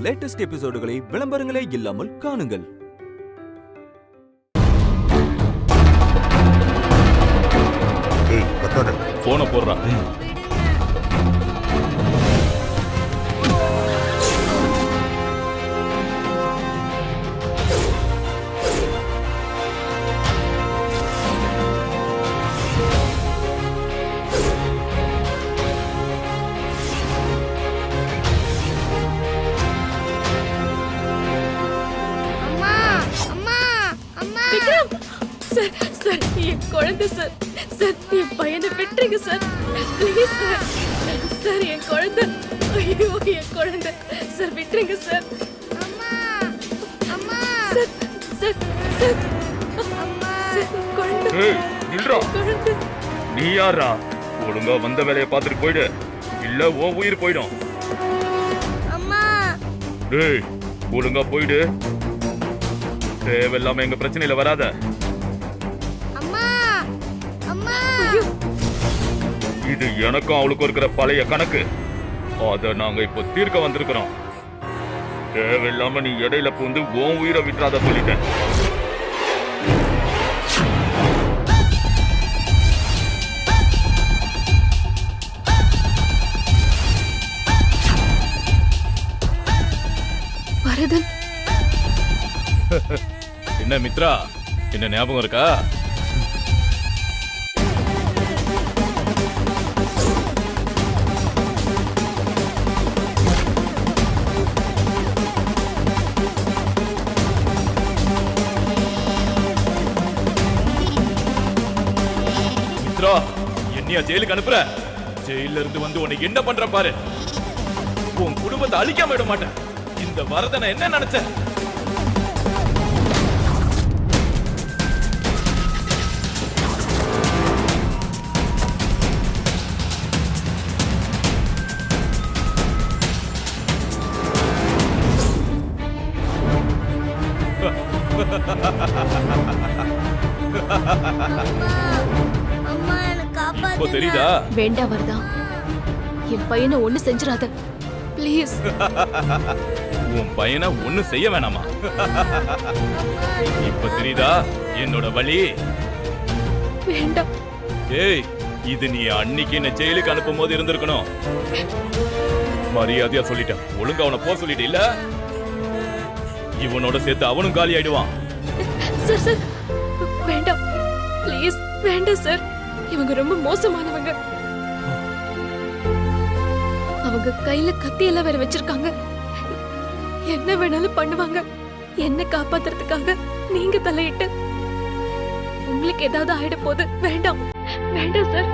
Latest எபிசோடுகளை விளம்பரங்களே இல்லாமல் காணுங்கள். போன போடுறா. சார் என் குழந்தை சார் என் பையனை விட்டுருங்க சார் ப்ளீஸ் சார் என் குழந்தை ஐயோ என் குழந்தை சார் விட்டுருங்க சார் நீ யாரா? ஒழுங்கா வந்த வேலையை பார்த்துட்டு போயிடு, இல்ல ஓ உயிர் போயிடும். டேய் ஒழுங்கா போயிடு, தேவையில்லாம எங்க பிரச்சனையில வராத. இது எனக்கும் அவளுக்கும் இருக்கிற பழைய கணக்கு, அத நாங்க இப்ப தீர்க்க வந்திருக்கிறோம். தேவையில்லாம நீ இடையில பூந்து உன் உயிரை விட்டுறாத சொல்லிட்டேன். வரதன் என்ன மித்ரா, என்ன ஞாபகம் இருக்கா? மித்ரா, என்னையா ஜெயிலுக்கு அனுப்புற? ஜெயில இருந்து வந்து உன்னை என்ன பண்ற பாரு. உன் குடும்பத்தை அழிக்காம விட மாட்டேன். இந்த வரதனை என்ன நினைச்ச? இப்போ தெரியுதா? வேண்டாம் வரதா, என் பையனை ஒண்ணு செஞ்சிடாத ப்ளீஸ். உன் பையனை ஒண்ணு செய்ய வேணாமா? இப்ப தெரியுதா என்னோட வலி? வேண்டாம். ஏய், இது நீ அன்னைக்கு என்ன ஜெயிலுக்கு அனுப்பும் போது இருந்திருக்கணும். மரியாதையா சொல்லிட்டேன், ஒழுங்கா அவனை போக சொல்லிட்டு இல்ல இவனோட சேர்த்து அவனும் காலி ஆயிடுவான். சார் வேண்டாம் ப்ளீஸ், வேண்டாம் சார். இவங்க ரொம்ப மோசமானவங்க. அவங்க கையில கத்தி எல்லாம் வேற வச்சிருக்காங்க. என்ன வேணாலும் பண்ணுவாங்க. என்ன காப்பாத்துறதுக்காக நீங்க தலையிட்டு உங்களுக்கு ஏதாவது ஆயிட போது. வேண்டாம் வேண்டாம் சார்.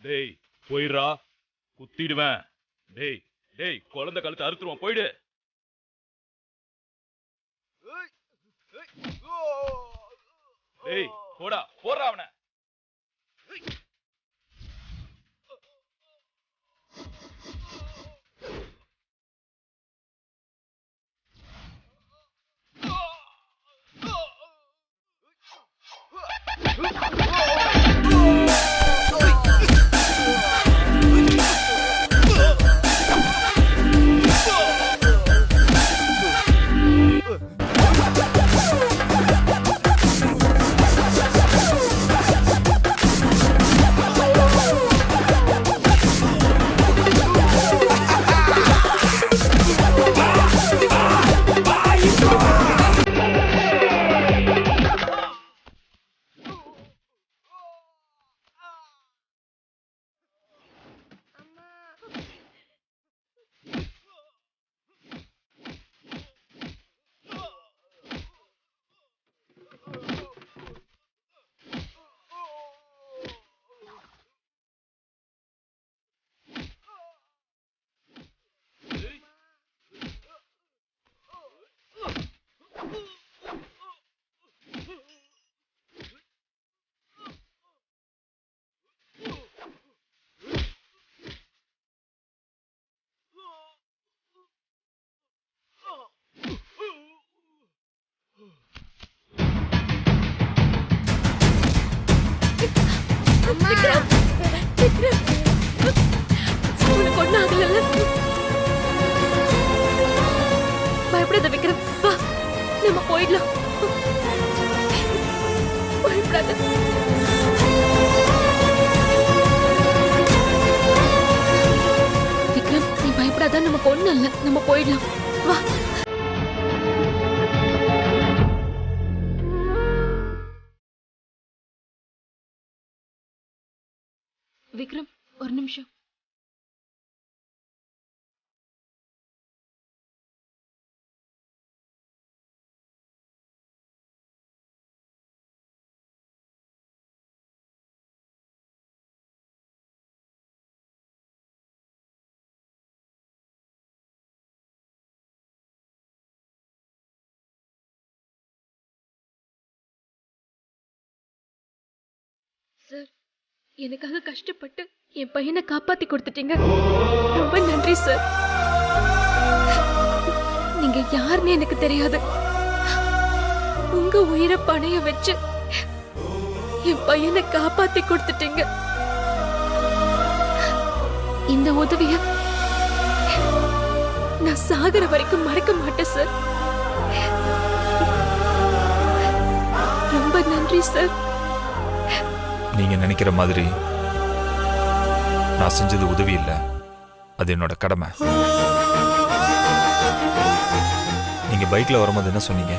டேய் போயிடுறா, குத்திடுவேன். டேய் டேய், குழந்தை கழுத்தை அறுத்துருவான், போயிடு. டேய் போடா, போடுறா அவனை. விக்ரம் விக்ரம் உனக்கு ஒண்ணும் ஆகல. பயப்படாத விக்ரம், வா நம்ம போயிடலாம். பயப்படாத. விக்ரம் நீ பயப்படாத, நமக்கு ஒண்ணும் இல்ல, நம்ம போயிடலாம் வா. விக்ரம் ஒரு நிமிஷம். சார், எனக்காக கஷ்டப்பட்டு என் பையனை காப்பாத்தி கொடுத்துட்டீங்க. ரொம்ப நன்றி சார். நீங்க யாருன்னு எனக்கு தெரியாது. உங்க உயிரை பணைய வச்சு என் பையனை காப்பாத்தி கொடுத்துட்டீங்க. இந்த உதவிய நான் சாகர வரைக்கும் மறக்க மாட்டேன் சார். ரொம்ப நன்றி சார். நீங்க நினைக்கிற மாதிரி நான் செஞ்சது உதவி இல்லை, அது என்னோட கடமை. நீங்க பைக்ல வரும்போது என்ன சொன்னீங்க?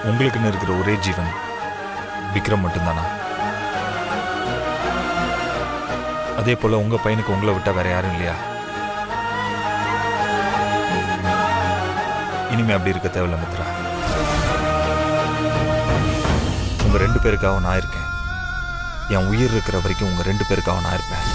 உங்களுக்குன்னு இருக்கிற ஒரே ஜீவன் விக்ரம் மட்டும்தானா? அதே போல உங்க பையனுக்கு உங்களை விட்டா வேற யாரும் இல்லையா? இனிமே அப்படி இருக்க தேவையில்ல மித்ரா. உங்க 2 பேருக்காக நான் இருக்கேன். என் உயிர் இருக்கிற வரைக்கும் உங்க 2 பேருக்காக நான் இருப்பேன்.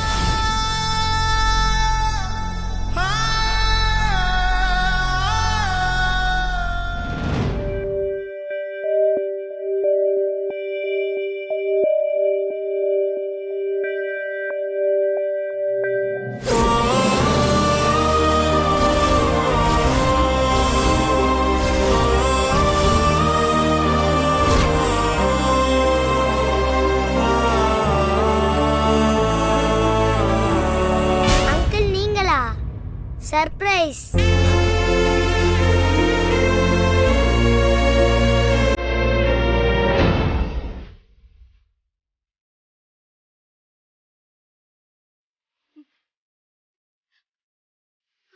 சர்ப்ரைஸ்.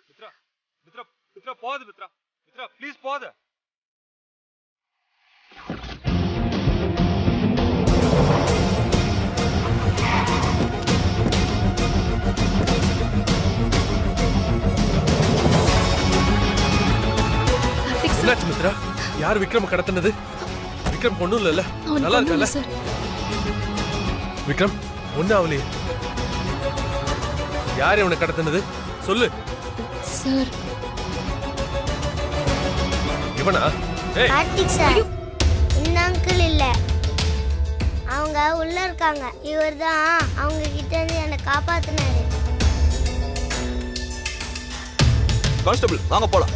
மித்ரா மித்ரா மித்ரா போது. மித்ரா மித்ரா ப்ளீஸ் போது. என்னாச்சு மித்ரா? யார் விக்ரம் கடத்தினது? விக்ரம் ஒண்ணும் இல்ல, நல்லா இருக்கல? விக்ரம் ஒண்ணு ஆவலையே. யார் இவனை கடத்தினது சொல்லு சார். இவனா? ஏய் கார்த்திக் சார், இந்த அங்கிள் இல்ல, அவங்க உள்ள இருக்காங்க. இவர்தான் அவங்க கிட்ட இருந்து என்னை காப்பாத்தினாரு. கான்ஸ்டபிள் வாங்க போலாம்.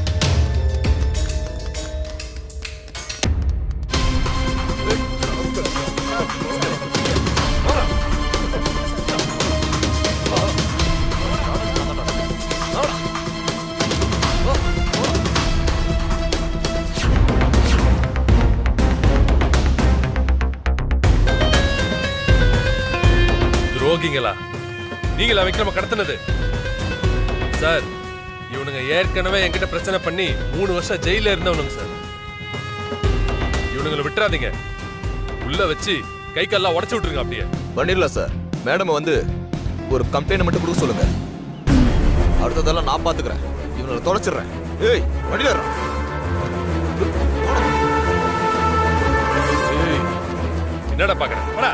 துரோகிங்களா நீங்களா விக்ரம கடத்தினது? சார், இவனுங்க ஏற்கனவே என்கிட்ட பிரச்சனை பண்ணி 3 வருஷம் ஜெயில இருந்தவனுங்க சார். இவனுங்களை விட்டுறாதீங்க, உள்ள வச்சு கை கால்லாம் உடைச்சு விட்டுருங்க. அப்படியே பண்ணிடலாம் சார். மேடம் வந்து ஒரு கம்ப்ளைண்ட் மட்டும் கொடுக்க சொல்லுங்க, அடுத்ததெல்லாம் நான் பாத்துக்கிறேன். இவனை தொலைச்சிடுறேன். ஏய் பண்ணிடுறேன். என்னடா பாக்குறேன்? போடா.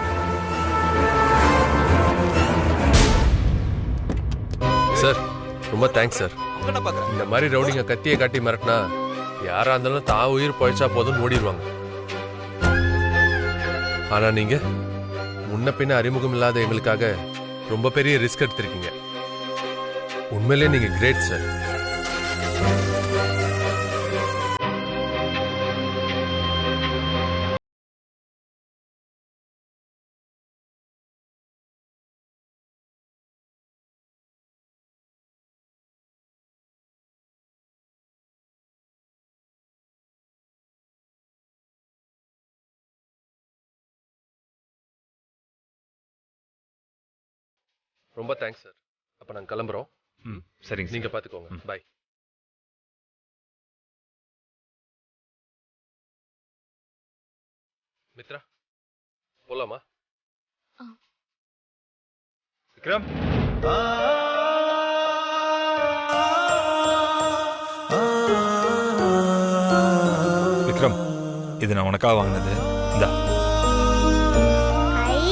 சார் ரொம்ப தேங்க்ஸ் சார். என்ன பாக்குறேன்? இந்த மாதிரி ரவுடிங்க கத்தியை காட்டி மிரட்டினா யாரா இருந்தாலும் தான் உயிர் பழிச்சா போதும்னு ஓடிடுவாங்க. ஆனா நீங்க முன்ன பின்ன அறிமுகம் இல்லாத எங்களுக்காக ரொம்ப பெரிய ரிஸ்க் எடுத்திருக்கீங்க. உண்மையிலே நீங்க கிரேட் சார். ரொம்ப தேங்க்ஸ் சார். அப்ப நாங்க கிளம்புறோம். ம் சரிங்க நீங்க சார். பாத்துக்கோங்க. பாய். மித்ரா போலாமா? விக்ரம் விக்ரம், இது நான் உனக்காக வாங்கினது. இந்தா. I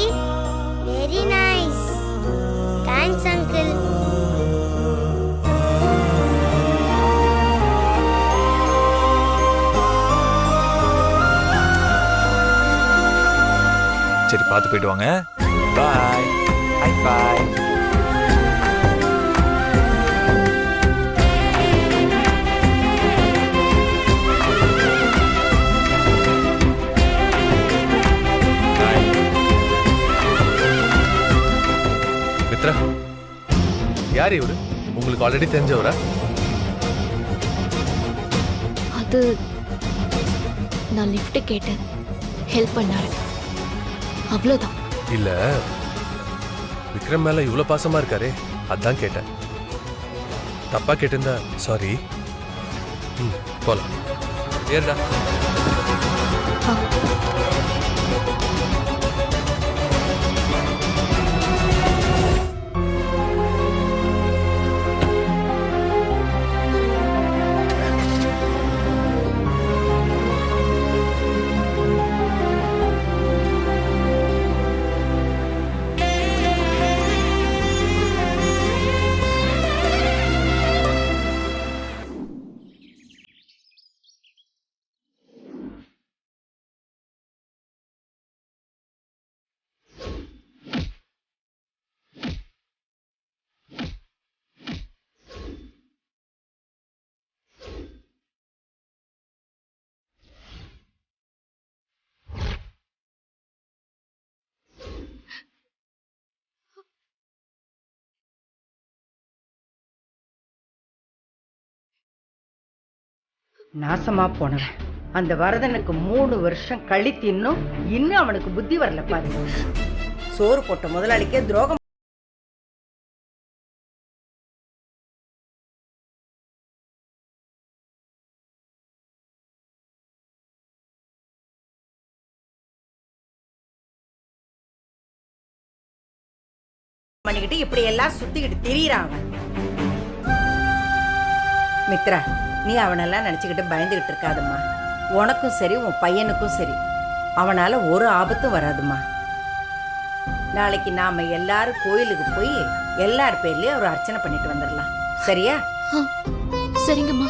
very nice. Thanks uncle. சரி, பார்த்து போயிட்டு வாங்க. பாய். ஹை பாய். மித்ரா, யார் இவரு? உங்களுக்கு ஆல்ரெடி தெரிஞ்சவரா? அது நான் லிஃப்ட் கேட்டேன், ஹெல்ப் பண்ணாரு, அவ்வளோதான். இல்ல, விக்ரம் மேல இவ்வளவு பாசமா இருக்காரே, அதான் கேட்டேன். தப்பா கேட்டிருந்தா சாரி. போலாம். ஏறா. நாசமா போனவன் அந்த வரதனுக்கு 3 வருஷம் கழித்து இன்னும் அவனுக்கு புத்தி வரல பாரு. சோறு போட்ட முதலாளிக்கே துரோகம் பண்ணிக்கிட்டு இப்படி எல்லாம் சுத்திக்கிட்டு திரியிறான் அவன். மித்ரா, நீ அவனெல்லாம் நினச்சிக்கிட்டு பயந்துக்கிட்டு இருக்காதம்மா. உனக்கும் சரி உன் பையனுக்கும் சரி அவனால ஒரு ஆபத்தும் வராதுமா. நாளைக்கு நாம எல்லாரும் கோயிலுக்கு போய் எல்லார் பேர்லயும் ஒரு அர்ச்சனை பண்ணிட்டு வந்துடலாம். சரியா? சரிங்கம்மா.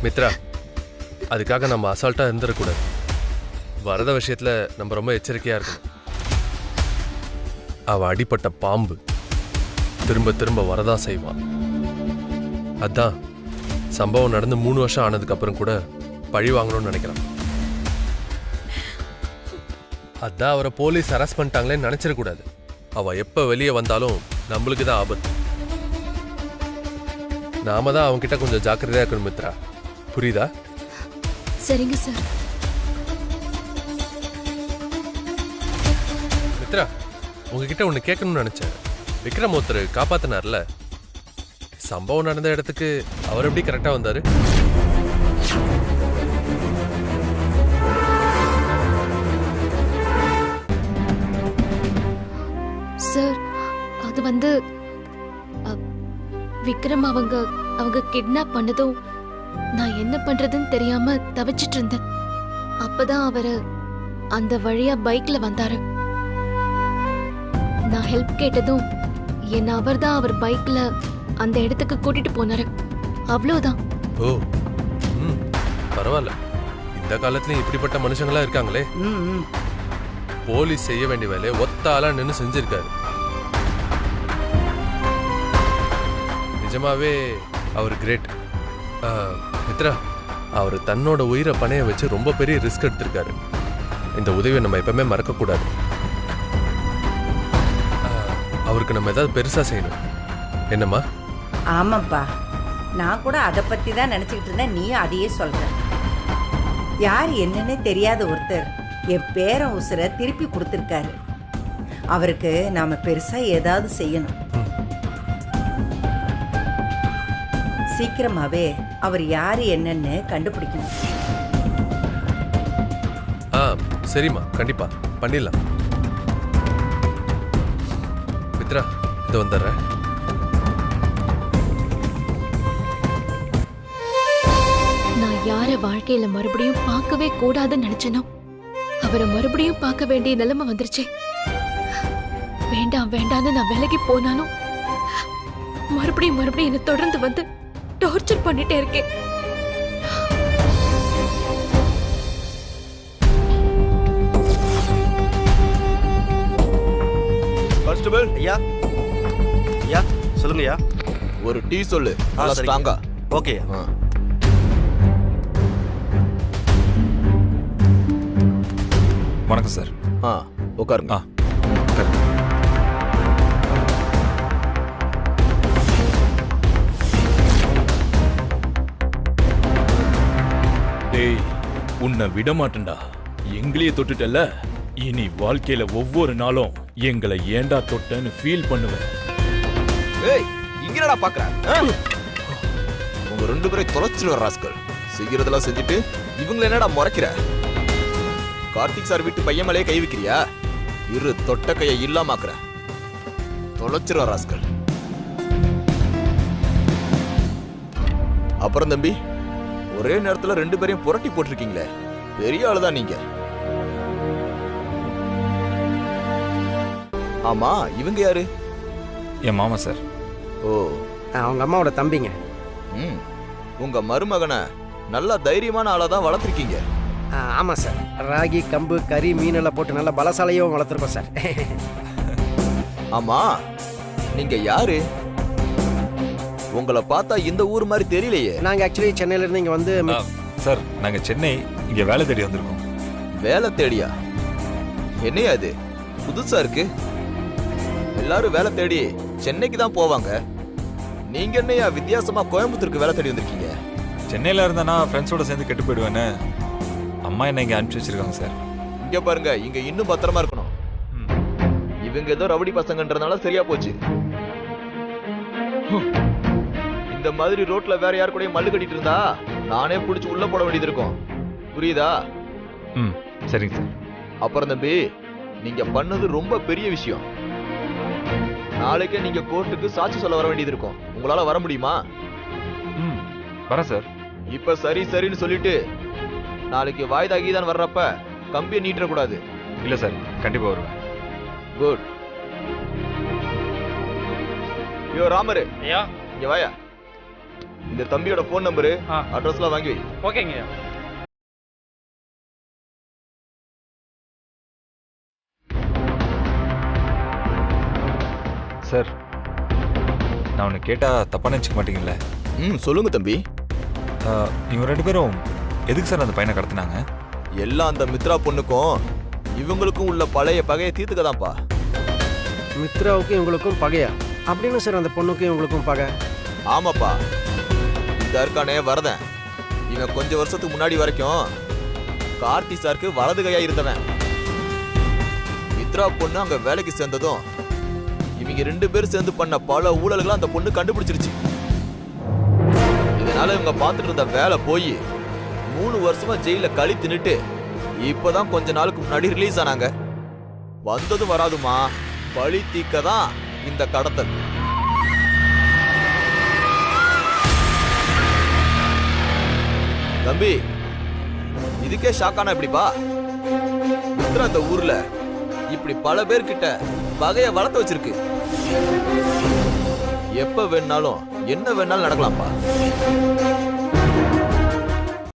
மித்ரா, அதுக்காக நம்ம அசால்ட்டா இருந்துடக்கூடாது. வரத விஷயத்துல நம்ம ரொம்ப எச்சரிக்கையா இருக்கணும். அவ அடிப்பட்ட பாம்பு திரும்ப திரும்ப வரதான் செய்வான். அதான் சம்பவம் நடந்து 3 வருஷம் ஆனதுக்கு அப்புறம் கூட பழி வாங்கணும்னு நினைக்கிறான். அதான் அவரை போலீஸ் அரெஸ்ட் பண்ணிட்டாங்களேன்னு நினைச்சிடக்கூடாது. அவ எப்ப வெளியே வந்தாலும் நம்மளுக்கு தான் ஆபத்து. நாம தான் அவன்கிட்ட கொஞ்சம் ஜாக்கிரதையா இருக்கணும் மித்ரா. புரியுதா? சரிங்க சார். மித்ரா, உங்ககிட்ட ஒண்ணு கேட்கணும்னு நினைச்சேன். விக்ரம் ஒருத்தர் காப்பாத்தினார்ல, சம்பவம் நடந்த இடத்துக்கு அவர் எப்படி கரெக்டா வந்தாரு? சார், அது விக்ரம் அவங்க கிட்னாப் பண்ணதும் நான் என்ன பண்றதுன்னு தெரியாம தவிச்சிட்டு இருந்தேன். அப்பதான் அவரு அந்த வழியா பைக்ல வந்தாரு. நான் ஹெல்ப் கேட்டதும் என்ன அவர்தான் அவர் பைக்ல அந்த இடத்துக்கு கூட்டிட்டு போனாரு. அவ்வளவுதான். ஓ, பரவாயில்ல. இந்த காலத்துலயும் இப்படிப்பட்ட மனுஷங்களா இருக்காங்களே. போலீஸ் செய்ய வேண்டிய வேலையை ஒத்த ஆளா நின்று செஞ்சிருக்காரு. நிஜமாவே அவர் கிரேட். மித்ரா, அவர் தன்னோட உயிரை பணைய வச்சு ரொம்ப பெரிய ரிஸ்க் எடுத்திருக்காரு. இந்த உதவியை நம்ம எப்பவுமே மறக்க கூடாது. அவருக்கு நம்ம ஏதாவது பெருசா செய்யணும். என்னம்மா? ஆமாப்பா, நான் கூட அதை பத்தி தான் நினைச்சுக்கிட்டு இருந்தேன். நீயும் அதையே சொல்ற. யார் என்னன்னே தெரியாத ஒருத்தர் என் பேரன் உசுரை திருப்பி கொடுத்துருக்காரு. அவருக்கு நாம பெருசா ஏதாவது செய்யணும். சீக்கிரமாவே அவர் யாரு என்னன்னு கண்டுபிடிக்கணும். சரிம்மா, கண்டிப்பா பண்ணிடலாம். மித்ரா, இது வந்துடுறேன். நான் யார வாழ்க்கையில மறுபடியும் பார்க்கவே கூடாதுன்னு நினைச்சனோ அவரை மறுபடியும் பார்க்க வேண்டிய நிலைமை வந்துருச்சு. வேண்டாம் வேண்டான்னு நான் விலகி போனாலும் மறுபடியும் என்னை தொடர்ந்து வந்து டார்ச்சர் பண்ணிட்டே இருக்கேன். கான்ஸ்டபிள் ஐயா, ஐயா சொல்லுங்க ஐயா. ஒரு டீ சொல்லு, நல்லா ஸ்ட்ராங்கா. ஓகே. வணக்கம் சார். உட்காருங்க. டேய், உன்னை விட மாட்டேன்டா. எங்களையே தொட்டுட்டல்ல, இனி வாழ்க்கையில ஒவ்வொரு நாளும் எங்களை ஏண்டா தொட்டன்னு ஃபீல் பண்ணுவேன். ஏய், இங்கடா பாக்குறேன். உங்க 2 பேரை தொலைச்சிட்டு வர ராஸ்கல். செய்யறதெல்லாம் செஞ்சுட்டு இவங்களை என்னடா முறைக்கிற? கார்த்திக் சார் வீட்டு பையன் மேலே கை வைக்கிறியா? இரு, தொட்ட கையை இல்லாமாக்குற. தொலைச்சிரு ராஸ்கல். அப்புறம் தம்பி, ஒரே நேரத்துல 2 பேரையும் புரட்டி போட்டிருக்கீங்களே, பெரிய ஆளுதான் நீங்க. ஆமா, இவங்க யாரு? என் மாமா சார். ஓ, அவங்க அம்மாவோட தம்பிங்க. உங்க மருமகனை நல்லா தைரியமான ஆளா தான் வளர்த்துருக்கீங்க. ஆமாம் சார். ராகி, கம்பு, கறி, மீனெல்லாம் போட்டு நல்லா பலசாலையும் வளர்த்துருக்கோம் சார். ஆமா, நீங்க யாரு? உங்களை பார்த்தா இந்த ஊர் மாதிரி தெரியலையே. நாங்கள் ஆக்சுவலி சென்னையிலேருந்து இங்கே வந்து சார், நாங்கள் சென்னை இங்கே வேலை தேடி வந்திருக்கோம். வேலை தேடியா? என்னையா அது புதுசா இருக்கு? எல்லாரும் வேலை தேடி சென்னைக்கு தான் போவாங்க. நீங்க என்னையா வித்தியாசமா கோயம்புத்தூருக்கு வேலை தேடி வந்திருக்கீங்க? சென்னையில் இருந்தானா ஃப்ரெண்ட்ஸோட சேர்ந்து கெட்டு போயிடுவேன்னு அம்மா என்ன இங்கே அனுப்பிச்சு வச்சிருக்காங்க சார். இங்க பாருங்க, இங்க இன்னும் பத்திரமா இருக்கணும். இவங்க ஏதோ ரவுடி பசங்கன்றதுனால சரியா போச்சு. இந்த மாதிரி ரோட்ல வேற யாரு கூட மல்லு கட்டிட்டு இருந்தா நானே புடிச்சு உள்ள போட வேண்டியது இருக்கும். புரியுதா? சரிங்க சார். அப்புறம் தம்பி, நீங்க பண்ணது ரொம்ப பெரிய விஷயம். நாளைக்கே நீங்க கோர்ட்டுக்கு சாட்சி சொல்ல வர வேண்டியது இருக்கும். உங்களால வர முடியுமா? வரேன் சார். இப்ப சரின்னு சொல்லிட்டு நாளைக்கு வாய்தா கீதான் வர்றப்ப கம்பியை நீட்ட கூடாது. இல்லை சார், கண்டிப்பாக வருவேன். குட். யோ ராமரு, ஐயா இங்க வாயா. இந்த தம்பியோட போன் நம்பரு, அட்ரஸ்லாம் வாங்கி வை. ஓகேங்க. சார், நான் உன்னை கேட்டால் தப்பாக நினச்சிக்க மாட்டீங்கல்ல? சொல்லுங்க தம்பி. இவங்க 2 பேரும் எதுக்கு சார் அந்த பையனை கடத்தினாங்க? எல்லாம் அந்த மித்ரா பொண்ணுக்கும் இவங்களுக்கும் உள்ள பழைய பகையை தீர்த்துக்கதான்ப்பா. மித்ராவுக்கும் இவங்களுக்கும் பகையா? அப்படின்னு சார் அந்த பொண்ணுக்கும் இவங்களுக்கும் பகை? ஆமாப்பா, இந்த இருக்கானே வரதன், இவன் கொஞ்சம் வருஷத்துக்கு முன்னாடி வரைக்கும் கார்த்தி சாருக்கு வலது கையா இருந்தவன். மித்ரா பொண்ணு அங்க வேலைக்கு சேர்ந்ததும் இவங்க 2 பேரும் சேர்ந்து பண்ண பல ஊழல்களை அந்த பொண்ணு கண்டுபிடிச்சிருச்சு. இதனால இவங்க பார்த்துட்டு இருந்த வேலை போய் 3 வருஷமா ஜெயில களி தின்னுட்டு இப்பதான் கொஞ்ச நாளுக்கு முன்னாடி ரிலீஸ் ஆனாங்க. வந்ததும் வராதுமா, பழி தீக்க தான் இந்த கடத்தல். தம்பி, இதுக்கே ஷாக்கான எப்படிப்பா? மித்ரா இந்த ஊர்ல இப்படி பல பேர்கிட்ட பகைய வளர்த்து வச்சிருக்கு. எப்ப வேணாலும் என்ன வேணாலும் நடக்கலாம்ப்பா.